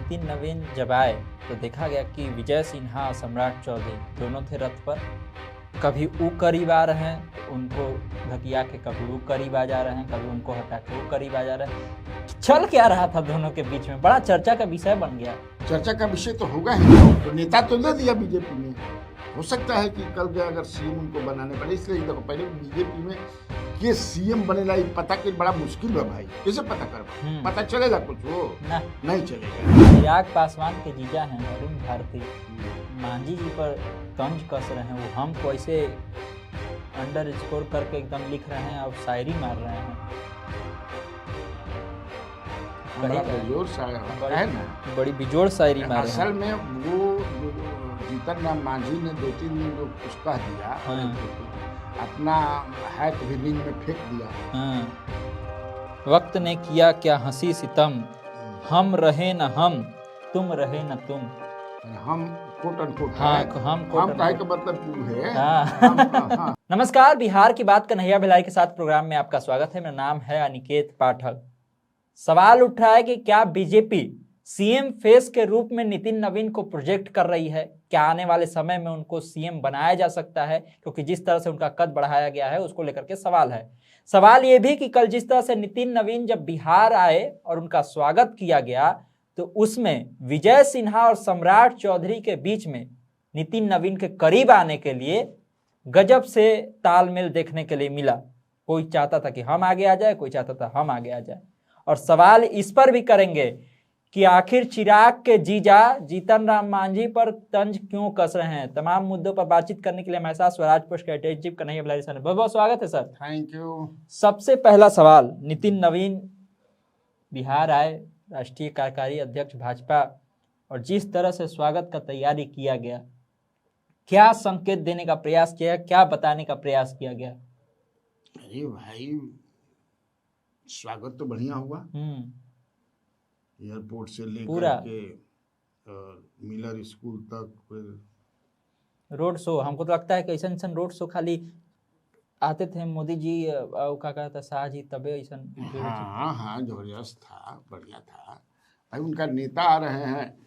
नितिन नवीन जब आए तो देखा गया कि विजय सिन्हा और सम्राट चौधरी दोनों थे रथ पर। कभी वो करीब आ रहे हैं तो उनको धकिया के, कभी वो करीब आ जा रहे हैं, कभी उनको हटा के वो करीब आ जा रहे हैं। चल क्या रहा था दोनों के बीच में, बड़ा चर्चा का विषय बन गया। चर्चा का विषय तो होगा ही, तो नेता तो दे दिया बीजेपी ने। हो सकता है कि कल के अगर सीएम उनको बनाने पड़े, इसलिए देखो पहले बीजेपी में ये सीएम बनेला ये पता कि बड़ा मुश्किल है भाई। कैसे पता कर, पता चलेगा कुछ? वो नहीं चलेगा। चिराग पासवान के जीजा हैं अरुण भारती, मांझी जी पर तंज कस रहे हैं। वो हम को ऐसे अंडर स्कोर करके एकदम लिख रहे हैं और शायरी मार रहे हैं। बड़ा बेजोड़ शायर है ना, बड़ी बेजोड़ शायरी मार रहे हैं। असल में वो जीतन राम मांझी ने 2-3 दिन जो कुछ कह दिया, अपना हैक भी रिंग में फेंक दिया। वक्त ने किया क्या हंसी सितम, हम रहे न हम, तुम रहे न तुम। हम कोट अनकोट, हम कहे का मतलब है। हाँ। नमस्कार, बिहार की बात कन्हैया भिलाई के साथ प्रोग्राम में आपका स्वागत है। मेरा नाम है अनिकेत पाठक। सवाल उठ रहा है कि क्या बीजेपी सीएम फेस के रूप में नितिन नवीन को प्रोजेक्ट कर रही है? क्या आने वाले समय में उनको सीएम बनाया जा सकता है? क्योंकि जिस तरह से उनका कद बढ़ाया गया है उसको लेकर के सवाल है। सवाल ये भी कि कल जिस तरह से नितिन नवीन जब बिहार आए और उनका स्वागत किया गया तो उसमें विजय सिन्हा और सम्राट चौधरी के बीच में नितिन नवीन के करीब आने के लिए गजब से तालमेल देखने के लिए मिला। कोई चाहता था कि हम आगे आ जाए, कोई चाहता था हम आगे आ जाए। और सवाल इस पर भी करेंगे कि आखिर चिराग के जीजा जीतन राम मांझी पर तंज क्यों कस रहे हैं। तमाम मुद्दों पर बातचीत करने के लिए हमारे साथ स्वराज पोस्ट के editor chief Kanhaiya Bhilai sir, बहुत बहुत स्वागत है सर। Thank you. सबसे पहला सवाल, नितिन नवीन बिहार आए, राष्ट्रीय कार्यकारी अध्यक्ष भाजपा, और जिस तरह से स्वागत का तैयारी किया गया, क्या संकेत देने का प्रयास किया, क्या बताने का प्रयास किया गया? अरे भाई, स्वागत तो बढ़िया हुआ। एयरपोर्ट से लेकर के मिलर स्कूल तक, फिर रोड शो। हमको तो लगता है कि ऐसा रोड शो खाली आते थे मोदी जी का कहता शाह जी, तबे ऐसा। हाँ, जबरदस्त था, बढ़िया था भाई। उनका नेता आ रहे हैं।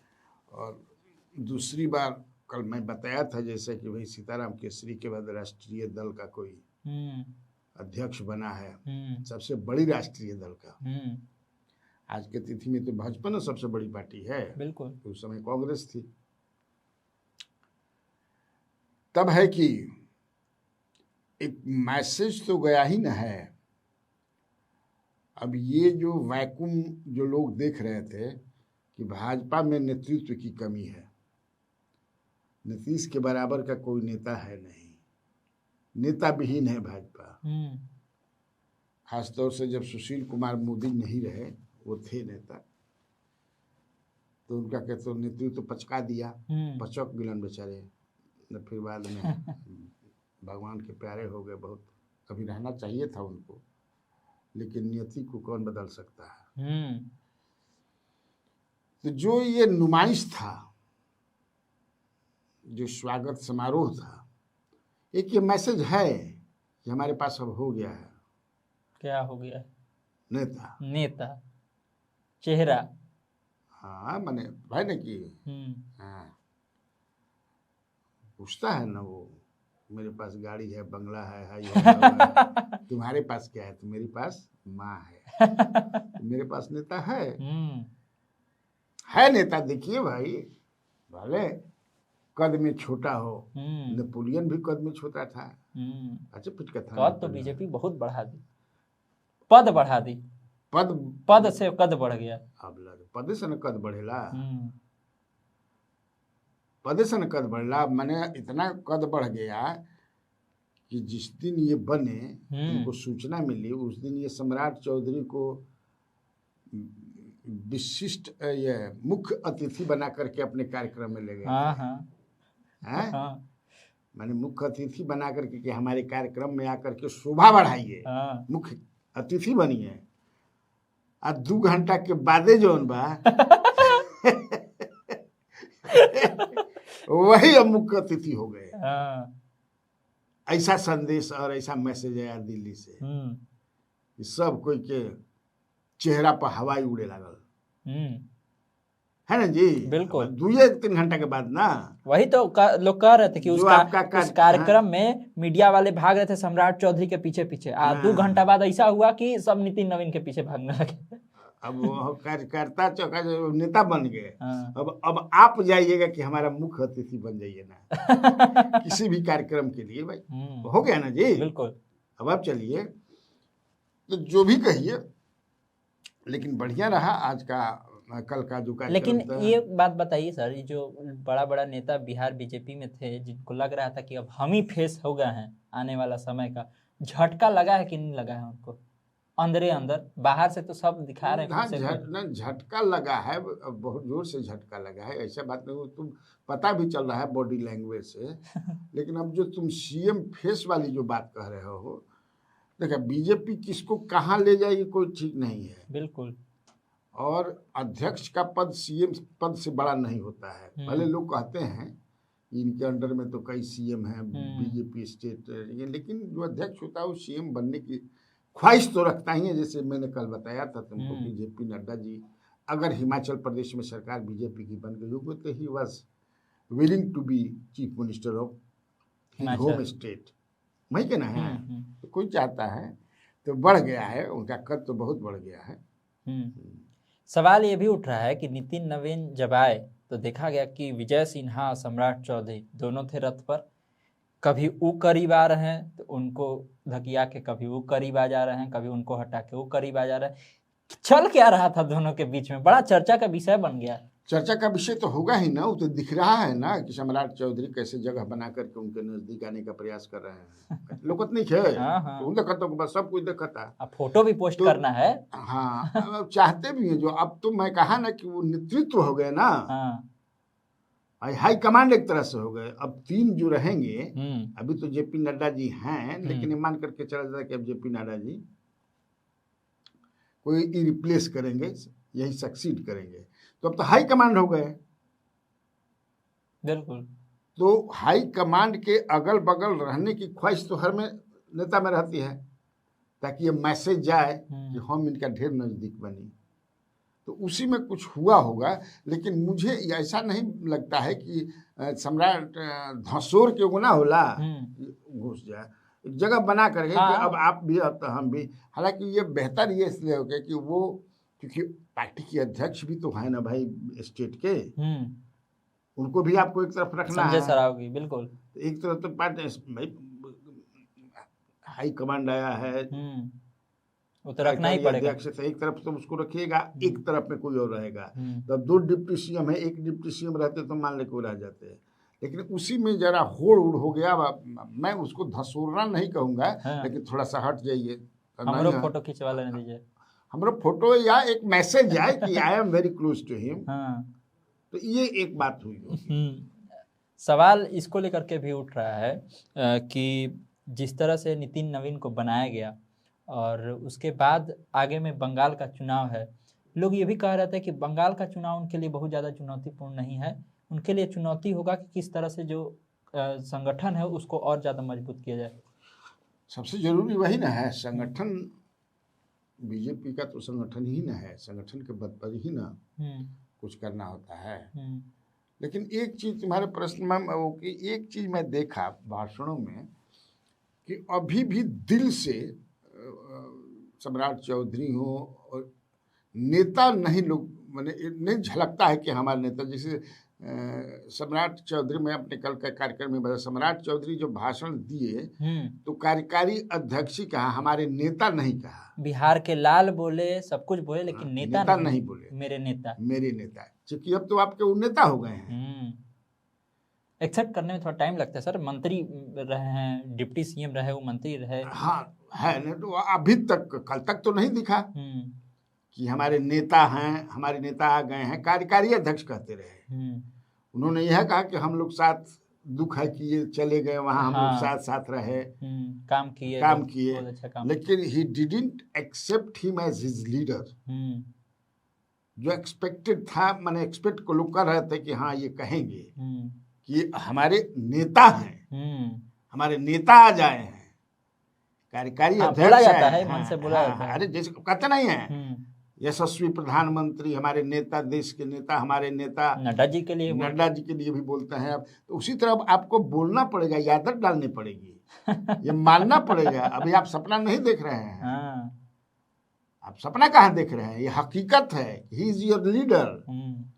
और दूसरी बार कल मैं बताया था जैसे कि भाई सीताराम केसरी के बाद राष्ट्रीय दल का कोई अध्यक्ष बना है, सबसे बड़ी राष्ट्रीय दल का। आज के तिथि में तो भाजपा ना सबसे बड़ी पार्टी है, बिल्कुल। उस समय कांग्रेस थी। तब है कि एक मैसेज तो गया ही ना है। अब ये जो वैक्यूम जो लोग देख रहे थे कि भाजपा में नेतृत्व की कमी है, नीतीश के बराबर का कोई नेता है नहीं, नेता विहीन है भाजपा। खासतौर से जब सुशील कुमार मोदी नहीं रहे, वो थे नेता, तो उनका कहते नेतृत्व पचका दिया, पचक गिलन बेचारे। फिर बाद में भगवान के प्यारे हो गए बहुत। कभी रहना चाहिए था उनको, लेकिन नियति को कौन बदल सकता है। तो जो ये नुमाइश था, जो स्वागत समारोह था, एक ये मैसेज है कि हमारे पास अब हो गया है। क्या हो गया? नेता, चेहरा। हाँ, मैंने भाई ने की। हाँ, पूछता है ना वो, मेरे पास गाड़ी है, बंगला है तुम्हारे पास क्या है? तो मेरे पास माँ है। तो मेरे पास नेता है नेता। देखिए भाई, भले कद में छोटा हो, नेपोलियन भी कद में छोटा था। अच्छा पिटका था। कद तो बीजेपी बहुत बढ़ा दी, पद बढ़ा दी, पद से कद बढ़ गया। अब पद से न कद बढ़ेला, पद से न कद बढ़ेला। मैंने इतना कद बढ़ गया कि जिस दिन ये बने, उनको सूचना मिली, उस दिन ये सम्राट चौधरी को विशिष्ट ये मुख्य अतिथि बना करके अपने कार्यक्रम में ले गए। मैंने मुख्य अतिथि बना करके कि हमारे कार्यक्रम में आकर के शोभा बढ़ाइए, मुख्य अतिथि बनिए। और 2 घंटा के बादे जौन बा वही अब मुख्य अतिथि हो गए। ऐसा संदेश और ऐसा मैसेज आया दिल्ली से कि सब कोई के चेहरा पर हवाई उड़े लागल। है ना जी। बिल्कुल। 2-3 घंटा के बाद ना, वही तो लोग कह रहे थे कि जो उसका आपका उस कार्यक्रम में मीडिया वाले भाग रहे थे सम्राट चौधरी के पीछे पीछे, 2 घंटा बाद ऐसा हुआ कि सब नितिन नवीन के पीछे भागने लगे। अब वो कार्यकर्ता चौका जो नेता बन गए। हाँ। अब आप जाइएगा कि हमारा मुख्य अतिथि बन जाइए ना किसी भी कार्यक्रम के लिए भाई, हो गया ना जी। बिल्कुल। अब आप चलिए, तो जो भी कहिए, लेकिन बढ़िया रहा आज का कल का जो कार्यक्रम लेकिन था। ये बात बताइए सर, ये जो बड़ा बड़ा नेता बिहार बीजेपी में थे जिनको लग रहा था कि अब हम ही फेस हो गए हैं आने वाला समय का, झटका लगा है कि नहीं लगा है उनको अंदर अंदर? बाहर से तो सब दिखा रहे हैं हाँ, खुद से झटका लगा है, बहुत जोर से झटका लगा है, ऐसा बात नहीं, तुम पता भी चल रहा है बॉडी लैंग्वेज से। लेकिन अब जो तुम सीएम फेस वाली जो बात कह रहे हो, देखा बीजेपी किसको कहाँ ले जाएगी कोई ठीक नहीं है। बिल्कुल। और अध्यक्ष का पद सीएम पद से बड़ा नहीं होता है। भले लोग कहते हैं इनके अंडर में तो कई सीएम हैं बीजेपी स्टेट, लेकिन जो अध्यक्ष होता है वो सीएम बनने की ख्वाहिश तो रखता ही है। जैसे मैंने कल बताया था तुमको कि जेपी नड्डा जी अगर हिमाचल प्रदेश में सरकार बीजेपी की बन गई होगी तो he was willing to be chief minister of home state, वही कहना है। तो कोई चाहता है तो बढ़ गया है, उनका कद तो बहुत बढ़ गया है। सवाल ये भी उठ रहा है कि नितिन नवीन जब आए तो देखा गया कि विजय सिन्हा, सम्राट चौधरी दोनों थे रथ पर, कभी वो करीब आ रहे हैं तो उनको धकिया के, कभी वो करीब आ जा रहे हैं, कभी उनको हटा के वो करीब आ जा रहे हैं। चल क्या रहा था दोनों के बीच में, बड़ा चर्चा का विषय बन गया। चर्चा का विषय तो होगा ही ना, वो तो दिख रहा है ना कि सम्राट चौधरी कैसे जगह बना करके उनके नजदीक आने का प्रयास कर रहे हैं। लोकत नहीं है। हाँ। तो उन देखता को बस सब कुछ देखता। अब फोटो भी पोस्ट करना है। हाँ, अब चाहते भी हैं जो, अब तो मैं कहा ना कि वो नेतृत्व हो गए ना, हाई कमांड एक तरह से हो गए। अब 3 जो रहेंगे, अभी तो जेपी नड्डा जी हैं, लेकिन मान करके चला जाता कि अब जेपी नड्डा जी कोई रिप्लेस करेंगे, यही सक्सीड करेंगे, तो अब तो हाई कमांड हो गए। बिल्कुल। तो हाई कमांड के अगल बगल रहने की ख्वाहिश तो हर में नेता में रहती है, ताकि ये मैसेज जाए कि हम इनका ढेर नजदीक बनी। तो उसी में कुछ हुआ होगा, लेकिन मुझे ऐसा नहीं लगता है कि सम्राट धसोर के गुना होला घुस जाए, एक जगह बना करके कि अब आप भी अब तो हम भी। हालांकि ये बेहतर ये इसलिए हो गया कि वो, क्योंकि पार्टी के अध्यक्ष भी तो है ना भाई स्टेट के, उनको भी आपको एक तरफ रखना है। संजय सरावगी, बिल्कुल। एक तरफ तो पार्टी भाई हाई कमांड आया है, वो तो रखना ही पड़ेगा। अध्यक्ष से एक तरफ तो उसको रखिएगा, एक तरफ में कोई और रहेगा। तो 2 डिप्टी सीएम है, एक डिप्टी सीएम रहते तो मान ले को रह जाते हैं, लेकिन उसी में जरा होड़ उड़ हो गया। मैं उसको धसोरना नहीं कहूंगा, लेकिन थोड़ा सा हट जाइए। हमरो फोटो खिंचवा लेने दीजिए, हमरो फोटो या एक मैसेज आए कि I am very close to him. तो ये एक बात हुई। सवाल इसको लेकर के भी उठ रहा है कि जिस तरह से नितिन नवीन को बनाया गया और उसके बाद आगे में बंगाल का चुनाव है, लोग ये भी कह रहे थे कि बंगाल का चुनाव उनके लिए बहुत ज़्यादा चुनौतीपूर्ण नहीं है। उनके लिए चुनौती होगा कि किस तरह से जो संगठन है उसको और ज़्यादा मजबूत किया जाए। सबसे जरूरी वही ना है, संगठन। बीजेपी का तो संगठन ही ना है, संगठन के बल पर ही ना कुछ करना होता है। लेकिन एक चीज तुम्हारे प्रश्न में वो कि एक चीज मैं देखा भाषणों में कि अभी भी दिल से सम्राट चौधरी हो और नेता नहीं, लोग मैंने नहीं झलकता है कि हमारे नेता। जैसे सम्राट चौधरी, मैं अपने कल के कार्यक्रम में बताया, सम्राट चौधरी जो भाषण दिए तो कार्यकारी अध्यक्ष ही कहा, हमारे नेता नहीं कहा। बिहार के लाल बोले, सब कुछ बोले, लेकिन नेता नहीं बोले। मेरे नेता क्योंकि अब तो आपके वो नेता हो गए हैं। एक्सेप्ट करने में थोड़ा टाइम लगता है सर। मंत्री रहे हैं, डिप्टी सीएम रहे, वो मंत्री रहे। हाँ है ना, तो अभी तक कल तक तो नहीं दिखा कि हमारे नेता हैं, हमारे नेता आ गए हैं। कार्यकारी अध्यक्ष कहते रहे। उन्होंने यह कहा कि हम लोग साथ दुख है कि ये चले गए वहां, हम लोग साथ साथ रहे, काम किए, अच्छा लेकिन he didn't accept him as his leader. जो एक्सपेक्टेड था, मैंने एक्सपेक्ट को लोग कर रहे थे कि हाँ ये कहेंगे कि हमारे नेता हैं, हमारे नेता आ जाए हैं, कार्यकारी अध्यक्ष बोला जाता है, मन से बोला जाता है। अरे जैसे कहते नहीं है यशस्वी प्रधानमंत्री, हमारे नेता, देश के नेता, हमारे नेता नड्डा जी के लिए नड्डा जी के लिए भी बोलते हैं आप। तो उसी तरह अब आपको बोलना पड़ेगा, ये आदत डालनी पड़ेगी, ये मानना पड़ेगा। अभी आप सपना नहीं देख रहे हैं, हाँ। आप सपना कहाँ देख रहे हैं, ये हकीकत है। He is your leader.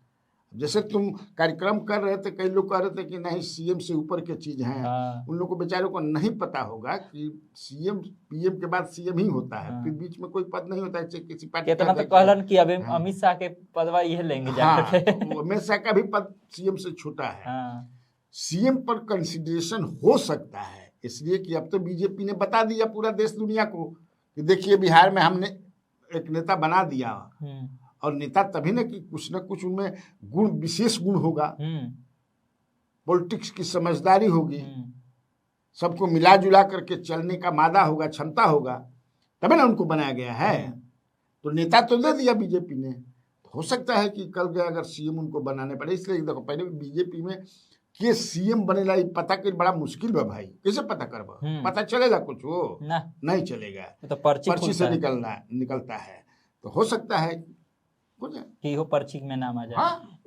जैसे तुम कार्यक्रम कर रहे थे, कई लोग कह रहे थे कि नहीं सीएम से ऊपर की चीज है। हाँ। उन लोगों को बेचारों को नहीं पता होगा कि सीएम पीएम के बाद सीएम ही होता है। हाँ। फिर बीच में कोई पद नहीं होता है, चाहे किसी पार्टी कितना का तो अध्यक्ष कहलन है। कि अभी हाँ। अमित शाह के पदवा यह लेंगे हाँ, जाकर के। वो अमित शाह का भी पद सीएम से छूटा है। हाँ। सीएम पर कंसिडरेशन हो सकता है, इसलिए कि अब तो बीजेपी ने बता दिया पूरा देश दुनिया को कि देखिए बिहार में हमने एक नेता बना दिया। और नेता तभी ना कि कुछ न कुछ उनमें गुण, विशेष गुण होगा, पॉलिटिक्स की समझदारी होगी, सबको मिला जुला करके चलने का मादा होगा, क्षमता होगा, तभी ना उनको बनाया गया है। तो नेता तो दे दिया बीजेपी ने। हो सकता है कि कल गया अगर सीएम उनको बनाने पड़े। इसलिए देखो पहले बीजेपी में के सीएम बनेला ये पता कर बड़ा मुश्किल बा भाई। कैसे पता करबा? पता चलेगा कुछ? वो नहीं चलेगा, तो पर्ची से निकलता है। तो हो सकता है कि इहो पर्ची में नाम आ जाए। हाँ?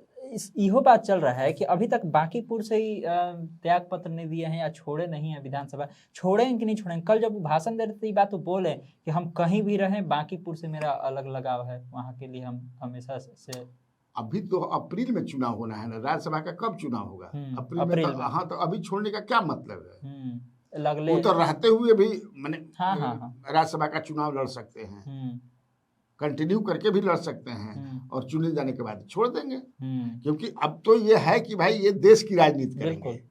इहो बात चल रहा है कि अभी तक बांकीपुर से ही त्याग पत्र नहीं दिए हैं या छोड़े नहीं है विधानसभा। छोड़ेंगे कि नहीं छोड़ेंगे? कल जब वो भाषण दे रहे थे ये बात तो बोले कि हम कहीं भी रहें, बांकीपुर से मेरा अलग लगाव है, वहाँ के लिए हम हमेशा से। अभी तो अप्रैल में चुनाव होना है ना, राज्यसभा का कब चुनाव होगा? अप्रैल में। हाँ, तो अभी छोड़ने का क्या मतलब है? वो तो रहते हुए भी मैंने राज्यसभा का चुनाव लड़ सकते हैं, कंटिन्यू करके भी लड़ सकते हैं, और चुने जाने के बाद छोड़ देंगे। क्योंकि अब तो ये है कि भाई ये देश की राजनीति करेंगे,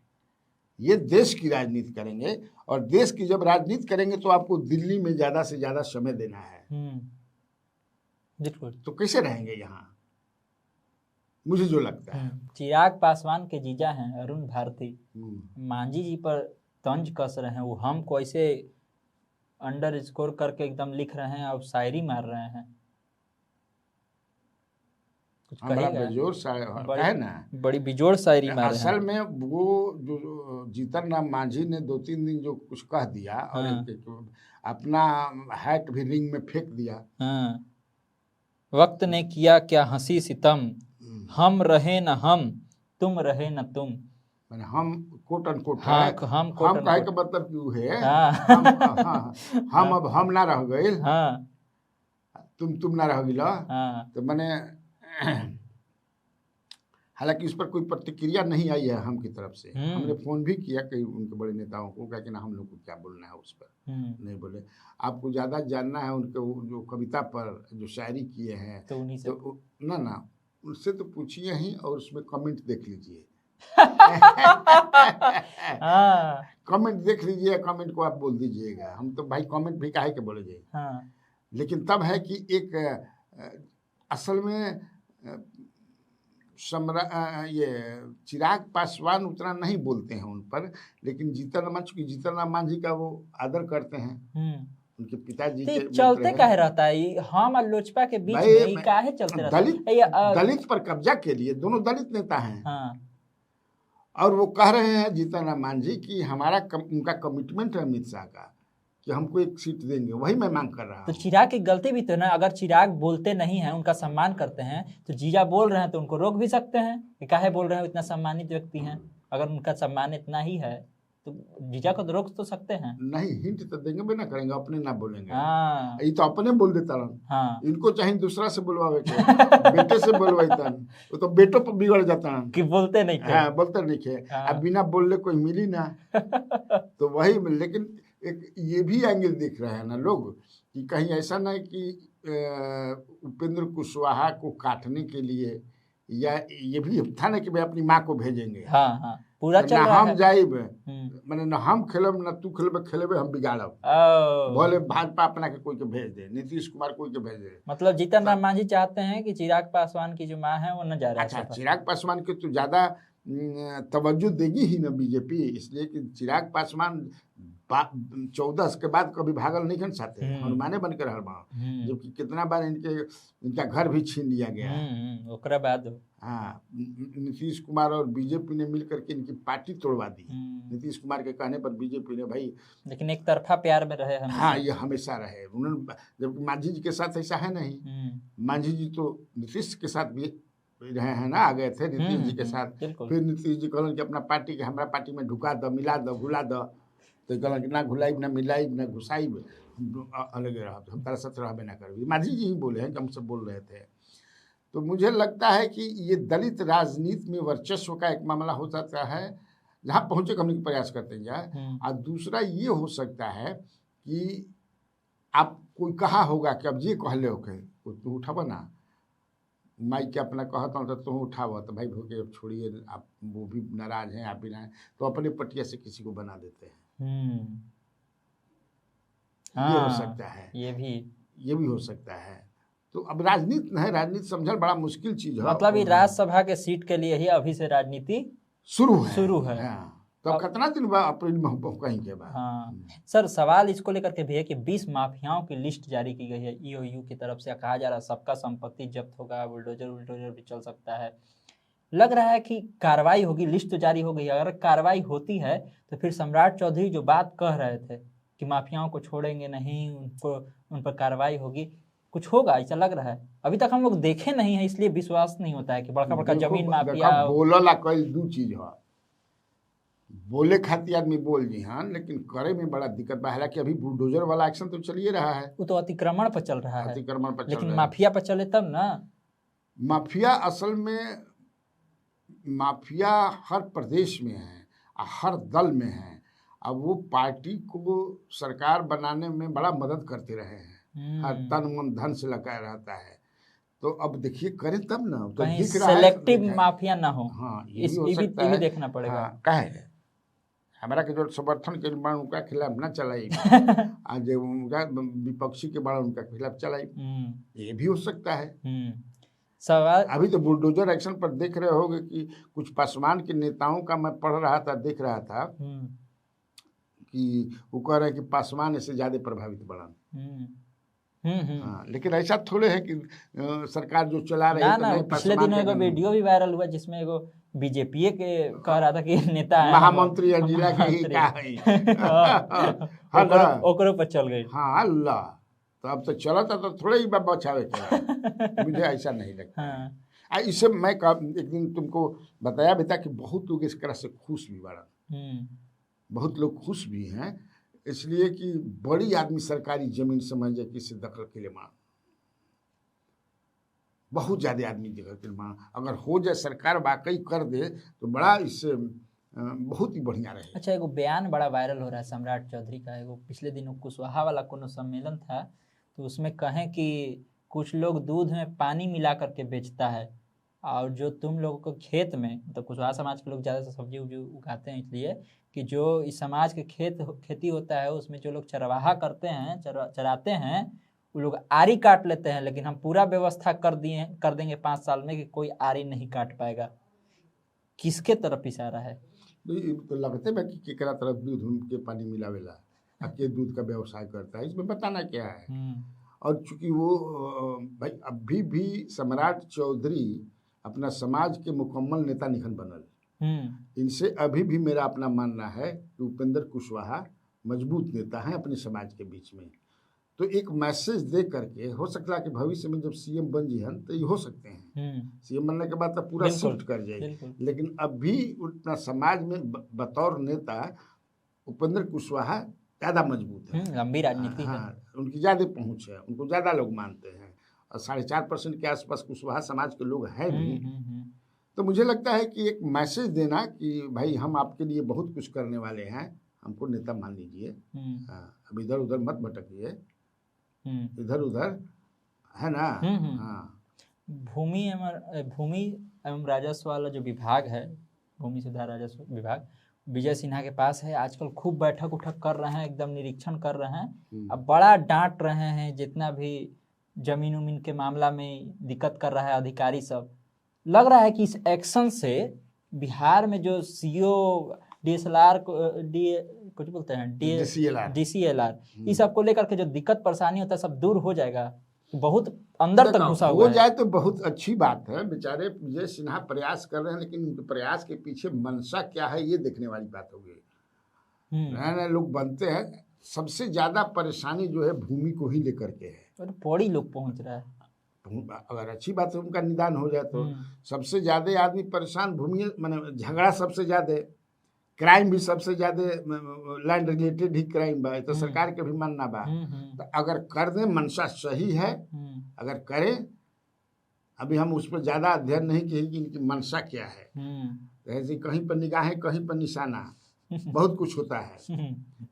ये देश की राजनीति करेंगे, और देश की जब राजनीति करेंगे तो आपको दिल्ली में ज्यादा से ज्यादा समय देना है। तो कैसे रहेंगे यहाँ? मुझे जो लगता है चिराग पासवान के जीजा हैं अरुण भारती, मांझी जी पर तंज कस रहे हैं। वो हमको ऐसे अंडर स्कोर करके एकदम लिख रहे हैं और शायरी मार रहे हैं। कुछ कहेगा है ना, बड़ी बिजोड़ शायरी मार रहे हैं। असल में वो जो जीतन राम मांझी ने 2-3 दिन जो कुछ कह दिया, और अपना हैट भी रिंग में फेंक दिया। वक्त ने किया क्या हंसी सितम, हम रहे न हम, तुम रहे न तुम। हम कोट अनकोट है, हम कहे का मतलब क्यों है? हम अब हम ना रह गए, तुम ना रह गिला। तो मैंने हालांकि इस पर कोई प्रतिक्रिया नहीं आई है हम की तरफ से। हमने फोन भी किया कई उनके बड़े नेताओं को, क्या कि ना हम लोग को क्या बोलना है उस पर। नहीं बोले। आपको ज्यादा जानना है उनके जो कविता पर जो शायरी किए हैं तो ना उनसे तो पूछिए ही, और उसमें कमेंट देख लीजिए। कमेंट देख लीजिए, कमेंट को आप बोल दीजिएगा। हम तो भाई कमेंट भी काहे के बोले जाए। लेकिन तब है कि एक असल में ये चिराग पासवान उतना नहीं बोलते हैं उन पर, लेकिन जीतन राम मांझी का वो आदर करते हैं। उनके पिताजी के चलते काहे रहता है हम और लोजपा के बीच में काहे चलते रहता है? दलित पर कब्जा के लिए दोनों दलित नेता हैं। और वो कह रहे हैं जीतन राम मांझी कि उनका कमिटमेंट है अमित शाह का कि हमको एक सीट देंगे, वही मैं मांग कर रहा हूँ। तो चिराग की गलती भी तो ना, अगर चिराग बोलते नहीं हैं, उनका सम्मान करते हैं, तो जीजा बोल रहे हैं तो उनको रोक भी सकते हैं कि काहे बोल रहे हैं, इतना सम्मानित व्यक्ति हैं। अगर उनका सम्मान इतना ही है तो जीजा को तो रोक तो सकते हैं। नहीं, हिंट तो देंगे भी ना करेंगे, अपने ना बोलेंगे। ये तो अपने बोल देता रहा। इनको चाहे दूसरा से बुलवावे के, बेटे से बुलवाता, वो तो बेटों पर बिगड़ जाता है कि बोलते नहीं थे। बोलते नहीं थे। अब बिना बोलने कोई मिली ना। तो वही, लेकिन एक ये भी एंगल देख रहे हैं ना लोग कि कहीं ऐसा ना कि उपेंद्र कुशवाहा को काटने के लिए, या ये भी था ना कि भाई अपनी माँ को भेजेंगे। पूरा चल रहा है। हम जाइब मैंने ना हम खेलब ना तू खेलेबे हम बिगाड़ब। बोले भाजपा अपना के कोई के भेज दे, नीतीश कुमार कोई के भेज दे। मतलब जीतन राम मांझी चाहते हैं कि चिराग पासवान की जो माँ है वो न जा रहा है। अच्छा, चिराग पासवान के तो ज्यादा तवज्जो देगी ही ना बीजेपी, इसलिए कि चिराग पासवान 14 के बाद कभी भागल नहीं कर सकते, हनुमाने बन कर हर बार, जबकि कितना बार इनका घर भी छीन लिया गया। ओकरा बाद हाँ, नीतीश कुमार और बीजेपी ने मिलकर के इनकी पार्टी तोड़वा दी। नीतीश कुमार के कहने पर बीजेपी ने भाई, लेकिन एक तरफा प्यार में रहे हमेशा। हाँ, ये हमेशा रहे उन्होंने, जबकि मांझी जी के साथ ऐसा है नहीं। मांझी जी तो नीतीश के साथ भी रहे हैं ना, आ गए थे नीतीश जी के साथ। फिर नीतीश जी कहलन कि अपना पार्टी के हमारा पार्टी में ढुका दो, मिला दो, घुला दो, तो कहलन कि ना घुलाई ना मिलाई ना घुसाई, अलग रह, हम तारा साथ रहबे ना करबी। मांझी जी ही बोले हैं कि हम सब बोल रहे थे। तो मुझे लगता है कि ये दलित राजनीति में वर्चस्व का एक मामला हो सकता है, जहाँ पहुँचे करने का प्रयास करते जाए। और दूसरा ये हो सकता है कि आप कोई कहा होगा कि अब ये कहले हो के तू उठाब ना, माई के अपना कहता हूँ तो तुम उठाव, तो भाई भोके अब छोड़िए, आप वो भी नाराज हैं, आप भी नाराज, तो अपने पटिया से किसी को बना देते हैं। ये हो सकता है, ये भी हो सकता है। तो अब राजनीति है, राजनीति समझल बड़ा मुश्किल चीज है। मतलब ये राज्यसभा के सीट के लिए ही अभी से राजनीति शुरू है। हाँ। तो कितना दिन बाद अप्रैल में कहीं के बाद। हाँ सर, सवाल इसको लेकर के भी है कि 20 माफियाओं की लिस्ट जारी की गई है ईओयू की तरफ से। कहा जा रहा है सबका संपत्ति जब्त होगा, बुलडोजर भी चल सकता है। लग रहा है कि कार्रवाई होगी, लिस्ट तो जारी हो गई है। अगर कार्रवाई होती है तो फिर सम्राट चौधरी जो बात कह रहे थे कि माफियाओं को छोड़ेंगे नहीं, उन पर कार्रवाई होगी, कुछ होगा ऐसा लग रहा है। अभी तक हम लोग देखे नहीं है, इसलिए विश्वास नहीं होता है कि बड़का बड़का जमीन माफिया। बोलला कई दू चीज है, बोले खातिर आदमी बोल जी हाँ, लेकिन करे में बड़ा दिक्कत बा। हालांकि अभी बुलडोजर वाला एक्शन तो चलिए रहा है, वो तो अतिक्रमण पर चल रहा है, अतिक्रमण पर, लेकिन माफिया पर चले तब ना। माफिया असल में माफिया हर प्रदेश में है, हर दल में है। अब वो पार्टी को सरकार बनाने में बड़ा मदद करते रहे हैं, हर तन मन धन से लगा रहता है। तो अब देखिए करे तब ना, तो कहीं दिख रहा है सेलेक्टिव माफिया ना हो। हाँ, ये भी देखना पड़ेगा। हाँ, कहे हमारा के जो समर्थन के बाण उनका खिलाफ ना चलाई आज उनका विपक्षी के बाण उनका खिलाफ चलाई, ये भी हो सकता है। सवाल अभी तो बुलडोजर एक्शन पर देख रहे होगे कि कुछ पासवान के नेताओं का मैं पढ़ रहा था, देख रहा था कि वो कह रहे हैं कि पासवान इससे ज्यादा प्रभावित बढ़ा। हाँ, लेकिन ऐसा थोड़े है कि सरकार जो चला रही है ना, पिछले दिनों एगो वीडियो भी वायरल हुआ जिसमें एगो बीजेपी के कह रहा था कि नेता है, महामंत्री जिला के ही का है ओकरो पर चल गई। हाँ अल्लाह, तो अब तो चला था तो थोड़ा ही बचावे के मुझे ऐसा नहीं लगता। इससे मैं एक दिन तुमको बताया भी था कि बहुत लोग इस तरह से खुश भी बड़ा, बहुत लोग खुश भी हैं, इसलिए कि बड़ी आदमी सरकारी जमीन समझ जाए कि इससे दखल के लिए मांग, बहुत ज़्यादा आदमी दखल के लिए मांग अगर हो जाए, सरकार वाकई कर दे तो बड़ा इससे बहुत ही बढ़िया रहे। अच्छा, एगो बयान बड़ा वायरल हो रहा है सम्राट चौधरी का। एगो पिछले दिनों कुशवाहा वाला कोनो सम्मेलन था, तो उसमें कहें कि कुछ लोग दूध में पानी मिला करके बेचता है, और जो तुम लोगों को खेत में, मतलब कुशवाहा समाज के लोग ज़्यादा सब्जी उब्जी उगाते हैं, इसलिए कि जो इस समाज के खेती होता है उसमें जो लोग चरवाहा करते हैं, चराते हैं, वो लोग आरी काट लेते हैं, लेकिन हम पूरा व्यवस्था कर देंगे 5 साल में कि कोई आरी नहीं काट पाएगा। किसके तरफ इशारा है? तो लगते हैं कि केकरा तरफ दूध के पानी मिलावेला, के दूध का व्यवसाय करता है, इसमें बताना क्या है। और चूंकि वो भाई अभी भी सम्राट चौधरी अपना समाज के मुकम्मल नेता निखन बनल, इनसे अभी भी मेरा अपना मानना है कि उपेंद्र कुशवाहा मजबूत नेता हैं अपने समाज के बीच में। तो एक मैसेज दे करके हो सकता है कि भविष्य में जब सीएम बन जिहन तो ये हो सकते हैं, सीएम बनने के बाद तो पूरा शिफ्ट कर जाएगी, लेकिन अभी उतना समाज में बतौर नेता उपेंद्र कुशवाहा ज़्यादा मजबूत है, लंबी राजनीति है, उनकी ज़्यादा पहुँच है, उनको ज़्यादा लोग मानते हैं, और 4.5% के आसपास कुशवाहा समाज के लोग हैं भी। तो मुझे लगता है कि एक मैसेज देना कि भाई हम आपके लिए बहुत कुछ करने वाले हैं, हमको नेता मान लीजिए, अब इधर उधर मत भटकिए, इधर उधर है ना। हाँ, भूमि एवं राजस्व वाला जो विभाग है, भूमि सुधार राजस्व विभाग विजय सिन्हा के पास है। आजकल खूब बैठक उठक कर रहे हैं, एकदम निरीक्षण कर रहे हैं, अब बड़ा डांट रहे हैं जितना भी जमीन उमीन के मामला में दिक्कत कर रहा है अधिकारी सब। लग रहा है कि इस एक्शन से बिहार में जो सीओ DSLR कुछ बोलते हैं DCLR, इस सब को लेकर के जो दिक्कत परेशानी होता है सब दूर हो जाएगा। बहुत अंदर तक देखो, घुसा हो हुआ है। जाए तो बहुत अच्छी बात है। बेचारे विजय सिन्हा प्रयास कर रहे हैं, लेकिन उनके प्रयास के पीछे मंशा क्या है ये देखने वाली बात होगी। नए नए लोग बनते हैं, सबसे ज्यादा परेशानी जो है भूमि को ही लेकर के है। और बड़ी लोग पहुंच रहा है। अगर अच्छी बात है उनका निदान हो जाए तो सबसे ज्यादा आदमी परेशान भूमि माने झगड़ा सबसे ज्यादा, क्राइम भी सबसे ज्यादा लैंड रिलेटेड ही क्राइम बा, तो सरकार के भी मानना बा। तो अगर कर दें, मंशा सही है, अगर करें, अभी हम उस पर ज्यादा अध्ययन नहीं किए कि इनकी मंशा क्या है। ऐसे कहीं पर निगाहें, कहीं पर निशाना, बहुत कुछ होता है।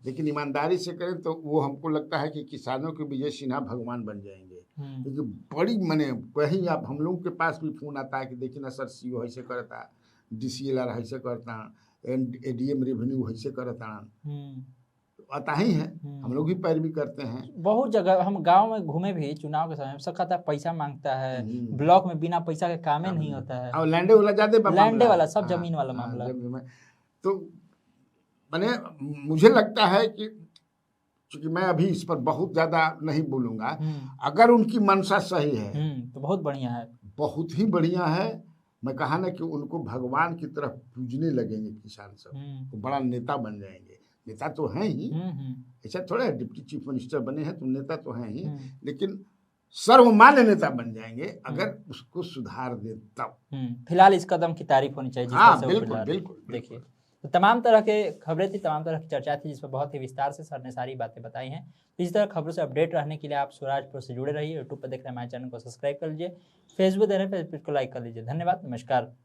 लेकिन ईमानदारी से करें तो वो हमको लगता है कि किसानों के विजय सिन्हा भगवान बन जाएंगे। क्योंकि बड़ी मने कहीं आप हम लोगों के पास भी फोन आता है कि देखिए ना सर, सीओ ऐसे करता, DCLR ऐसे करता, ADM रेवेन्यू ऐसे करता, आता ही है, हम लोग भी पैरवी करते हैं। बहुत जगह हम गांव में घूमे भी चुनाव के समय, सब कहता है पैसा मांगता है, ब्लॉक में बिना पैसा के कामे नहीं होता है। और लैंडे वाला ज्यादा लैंडे वाला सब जमीन वाला मामला। तो मैंने मुझे लगता है कि क्योंकि मैं अभी इस पर बहुत ज्यादा नहीं बोलूंगा, अगर उनकी मंशा सही है तो बहुत बढ़िया है, बहुत ही बढ़िया है। मैं कहा ना कि उनको भगवान की तरफ पूजने लगेंगे किसान सब, तो बड़ा नेता बन जाएंगे। नेता तो हैं ही, ऐसा थोड़ा डिप्टी चीफ मिनिस्टर बने हैं तो नेता तो हैं ही, लेकिन सर्वमान्य नेता बन जाएंगे अगर उसको सुधार दे तब। फिलहाल इस कदम की तारीफ होनी चाहिए। हाँ, बिल्कुल बिल्कुल। देखिए, तो तमाम तरह के खबरें थी, तमाम तरह की चर्चा थी, जिस पर बहुत ही विस्तार से सर ने सारी बातें बताई हैं। तो इस तरह खबरों से अपडेट रहने के लिए आप स्वराजपुर से जुड़े रहिए। यूट्यूब पर देख रहे हैं हमारे चैनल को सब्सक्राइब कर लीजिए, फेसबुक देख रहे हैं फेसबुक को लाइक कर लीजिए। धन्यवाद, नमस्कार।